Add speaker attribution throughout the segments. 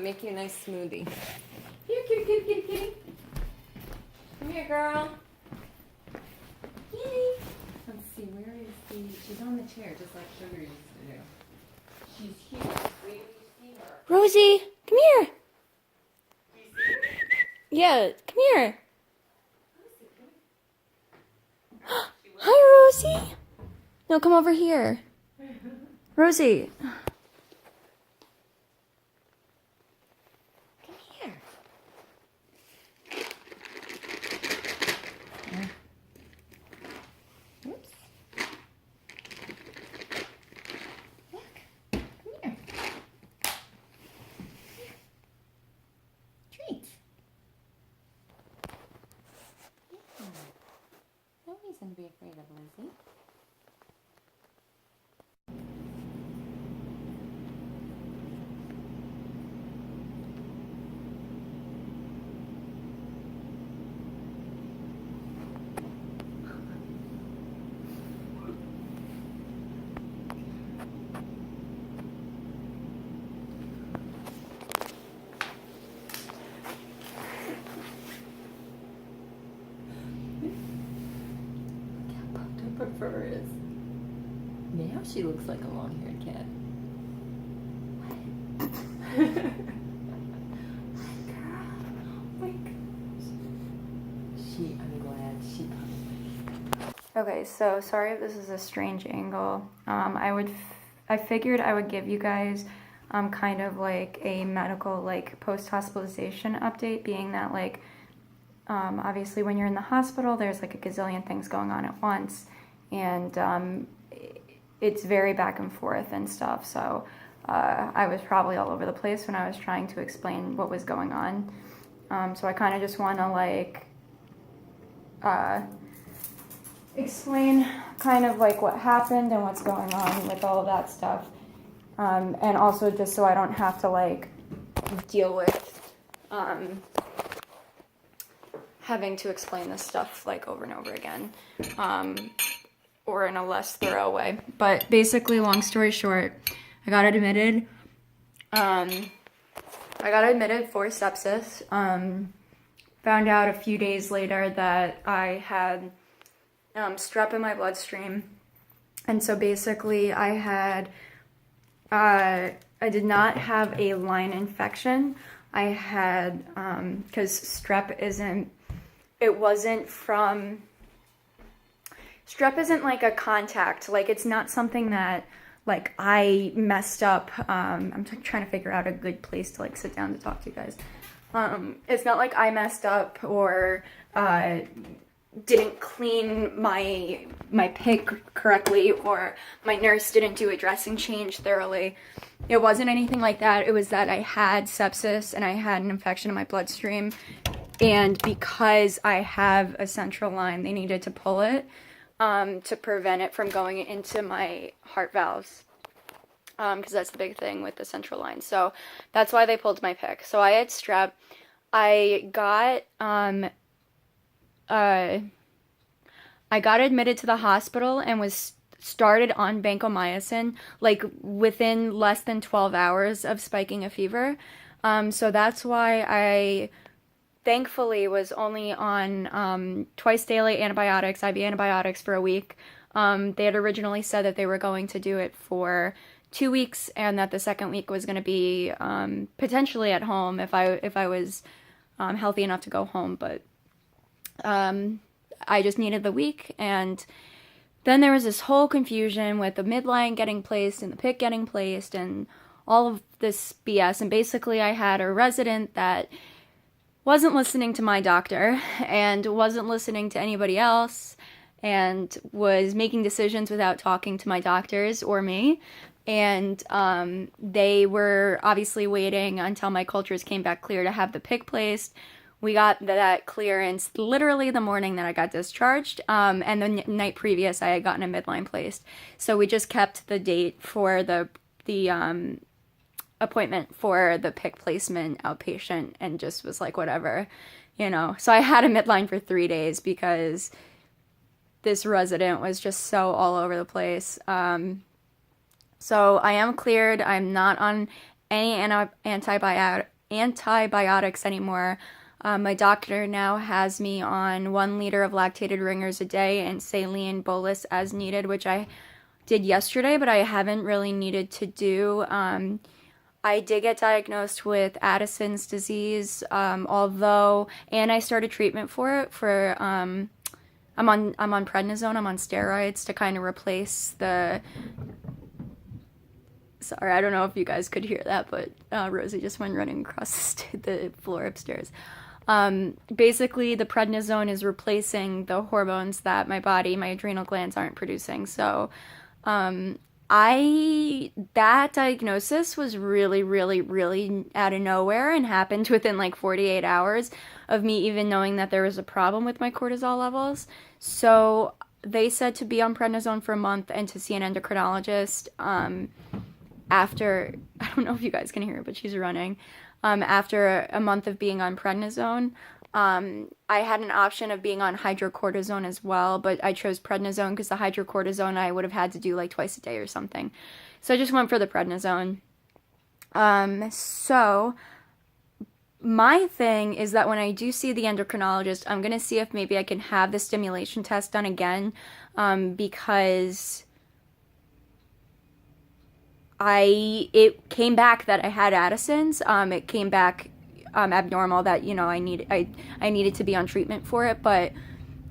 Speaker 1: make you a nice smoothie. Here, kitty, kitty, kitty, kitty. Come here, girl. Kitty. Let's see, where is the... She's on the chair, just like Sugar used to do. She's here. Wait till you see her.
Speaker 2: Rosie, come here.
Speaker 1: Do you see her?
Speaker 2: Yeah, come here. Hi, Rosie. No, come over here. Rosie. Come here. Oops. Look. Come here. Here. Treats. Yeah. No reason to be afraid of Lizzie. Her fur is. Now she looks like a long-haired cat. What? Girl. Oh my gosh. I'm glad she comes. Okay, so sorry if this is a strange angle. I figured I would give you guys kind of like a medical like post-hospitalization update, being that like obviously when you're in the hospital there's like a gazillion things going on at once, and it's very back and forth and stuff, so I was probably all over the place when I was trying to explain what was going on. So I kind of just want to like explain kind of like what happened and what's going on with all of that stuff, and also just so I don't have to like deal with having to explain this stuff like over and over again, or in a less thorough way. But basically, long story short, I got admitted for sepsis. Found out a few days later that I had strep in my bloodstream, and so basically I did not have a line infection. I had because strep isn't like a contact, like it's not something that like I messed up. I'm trying to figure out a good place to like sit down to talk to you guys. It's not like I messed up or didn't clean my pig correctly, or my nurse didn't do a dressing change thoroughly. It wasn't anything like that. It was that I had sepsis and I had an infection in my bloodstream, and because I have a central line, they needed to pull it to prevent it from going into my heart valves, because that's the big thing with the central line. So that's why they pulled my pick. So I had strep. I got admitted to the hospital and was started on vancomycin like within less than 12 hours of spiking a fever. So that's why I thankfully was only on twice daily antibiotics, IV antibiotics, for a week. They had originally said that they were going to do it for 2 weeks, and that the second week was going to be potentially at home if I was healthy enough to go home. But I just needed the week, and then there was this whole confusion with the midline getting placed and the PIC getting placed and all of this BS. And basically I had a resident that wasn't listening to my doctor and wasn't listening to anybody else and was making decisions without talking to my doctors or me. And they were obviously waiting until my cultures came back clear to have the PIC placed. We got that clearance literally the morning that I got discharged, and the night previous I had gotten a midline placed. So we just kept the date for the appointment for the PIC placement outpatient, and just was like, whatever, you know. So I had a midline for 3 days because this resident was just so all over the place. So I am cleared. I'm not on any antibiotics anymore. My doctor now has me on 1 liter of lactated ringers a day and saline bolus as needed, which I did yesterday, but I haven't really needed to do. I did get diagnosed with Addison's disease, and I started treatment for it I'm on prednisone, I'm on steroids to kind of replace sorry, I don't know if you guys could hear that, but Rosie just went running across the floor upstairs. Basically, the prednisone is replacing the hormones that my adrenal glands aren't producing. So, that diagnosis was really, really, really out of nowhere and happened within like 48 hours of me even knowing that there was a problem with my cortisol levels. So they said to be on prednisone for a month and to see an endocrinologist, after, I don't know if you guys can hear her, but she's running, after a month of being on prednisone. I had an option of being on hydrocortisone as well, but I chose prednisone because the hydrocortisone I would have had to do like twice a day or something. So I just went for the prednisone. So my thing is that when I do see the endocrinologist, I'm going to see if maybe I can have the stimulation test done again, because it came back that I had Addison's. It came back abnormal, that I needed to be on treatment for it, but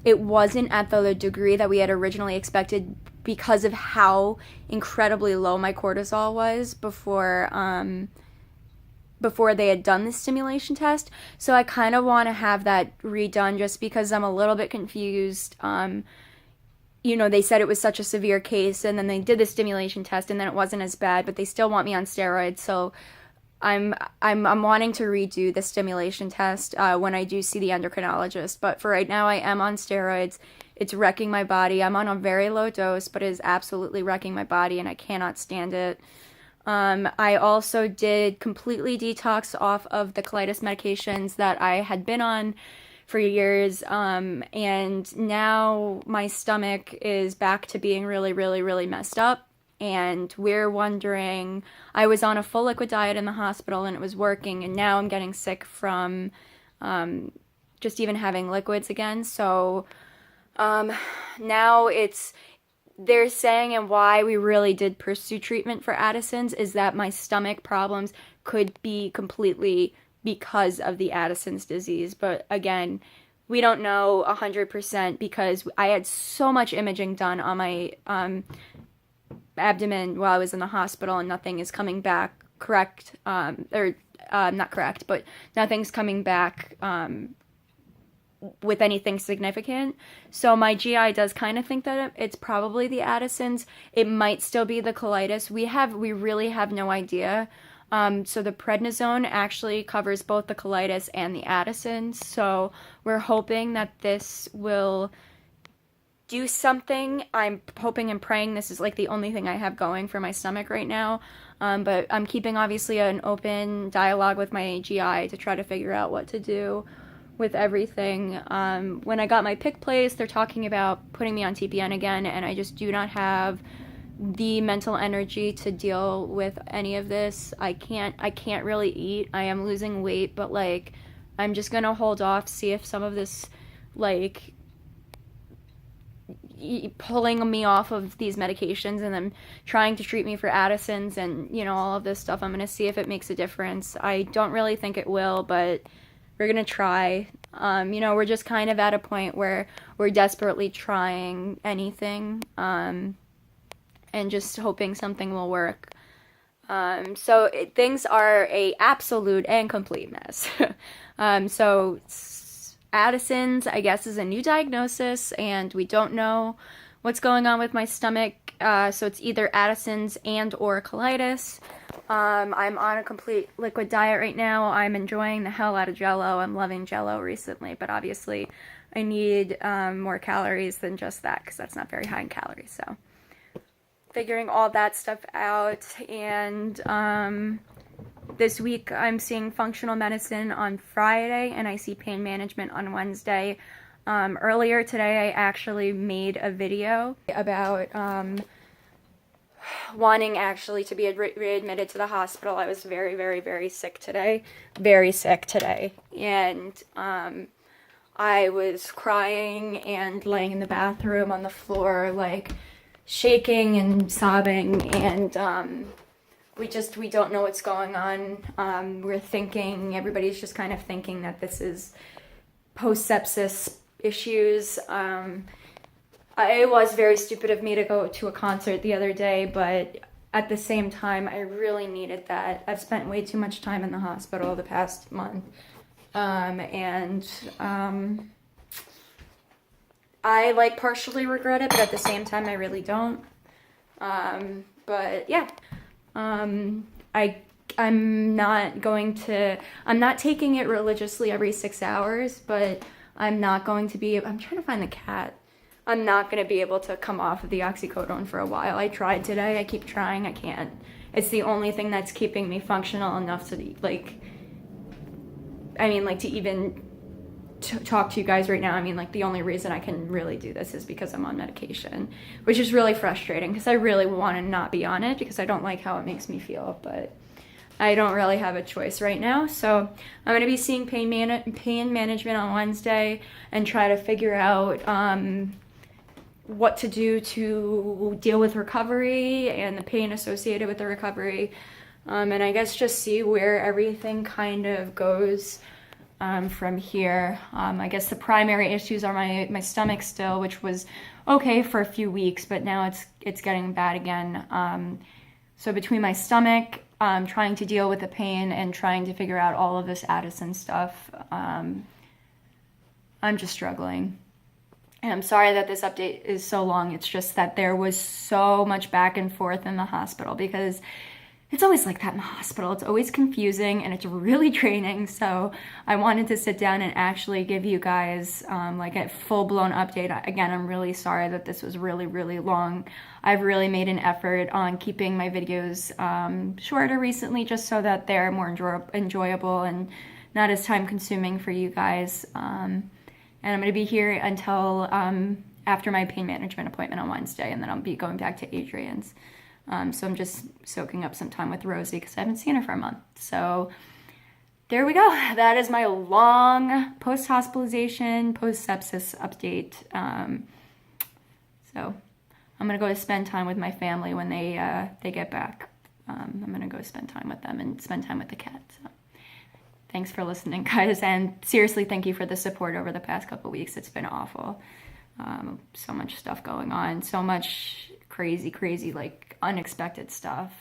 Speaker 2: it wasn't at the degree that we had originally expected because of how incredibly low my cortisol was before they had done the stimulation test. So I kind of want to have that redone just because I'm a little bit confused. They said it was such a severe case, and then they did the stimulation test, and then it wasn't as bad, but they still want me on steroids. So I'm wanting to redo the stimulation test when I do see the endocrinologist. But for right now, I am on steroids. It's wrecking my body. I'm on a very low dose, but it is absolutely wrecking my body, and I cannot stand it. I also did completely detox off of the colitis medications that I had been on for years, and now my stomach is back to being really, really, really messed up. And we're wondering, I was on a full liquid diet in the hospital and it was working, and now I'm getting sick from just even having liquids again. So now they're saying, and why we really did pursue treatment for Addison's is that my stomach problems could be completely because of the Addison's disease. But again, we don't know 100% because I had so much imaging done on my abdomen while I was in the hospital, and nothing is coming back correct, not correct, but nothing's coming back with anything significant. So my GI does kind of think that it's probably the Addison's. It might still be the colitis. We really have no idea. So the prednisone actually covers both the colitis and the Addison's. So we're hoping that this will do something. I'm hoping and praying this is like the only thing I have going for my stomach right now. But I'm keeping obviously an open dialogue with my GI to try to figure out what to do with everything. When I got my PIC place, they're talking about putting me on TPN again, and I just do not have the mental energy to deal with any of this. I can't really eat. I am losing weight, but like I'm just gonna hold off, see if some of this like pulling me off of these medications and then trying to treat me for Addison's and all of this stuff, I'm gonna see if it makes a difference. I don't really think it will, but we're gonna try. We're just kind of at a point where we're desperately trying anything, and just hoping something will work. So things are a absolute and complete mess. So Addison's, I guess, is a new diagnosis, and we don't know what's going on with my stomach. So it's either Addison's and or colitis. I'm on a complete liquid diet right now. I'm enjoying the hell out of Jell-O. I'm loving Jell-O recently, but obviously I need more calories than just that because that's not very high in calories. So figuring all that stuff out, and this week I'm seeing functional medicine on Friday, and I see pain management on Wednesday. Earlier today I actually made a video about wanting actually to be readmitted to the hospital. I was very, very, very sick today. Very sick today. And I was crying and laying in the bathroom on the floor, like shaking and sobbing. And we don't know what's going on. We're thinking, everybody's just kind of thinking that this is post-sepsis issues. It was very stupid of me to go to a concert the other day, but at the same time, I really needed that. I've spent way too much time in the hospital the past month. I like partially regret it, but at the same time, I really don't. But yeah, I'm not taking it religiously every 6 hours, but I'm trying to find the cat. I'm not going to be able to come off of the oxycodone for a while. I tried today. I keep trying. I can't. It's the only thing that's keeping me functional enough to, to even talk to you guys right now. I mean, like, the only reason I can really do this is because I'm on medication, which is really frustrating because I really want to not be on it because I don't like how it makes me feel, but I don't really have a choice right now. So I'm going to be seeing pain management on Wednesday and try to figure out what to do to deal with recovery and the pain associated with the recovery. And I guess just see where everything kind of goes from here. I guess the primary issues are my stomach still, which was okay for a few weeks, but now it's getting bad again. So between my stomach, trying to deal with the pain and trying to figure out all of this Addison stuff, I'm just struggling. And I'm sorry that this update is so long. It's just that there was so much back and forth in the hospital because it's always like that in the hospital. It's always confusing and it's really draining. So I wanted to sit down and actually give you guys like a full-blown update. Again, I'm really sorry that this was really, really long. I've really made an effort on keeping my videos shorter recently just so that they're more enjoyable and not as time-consuming for you guys. And I'm going to be here until after my pain management appointment on Wednesday, and then I'll be going back to Adrian's. So I'm just soaking up some time with Rosie because I haven't seen her for a month. So there we go. That is my long post-hospitalization, post-sepsis update. So I'm going to go spend time with my family when they get back. I'm going to go spend time with them and spend time with the cat. So. Thanks for listening, guys, and seriously, thank you for the support over the past couple weeks. It's been awful. So much stuff going on, so much crazy, like, unexpected stuff.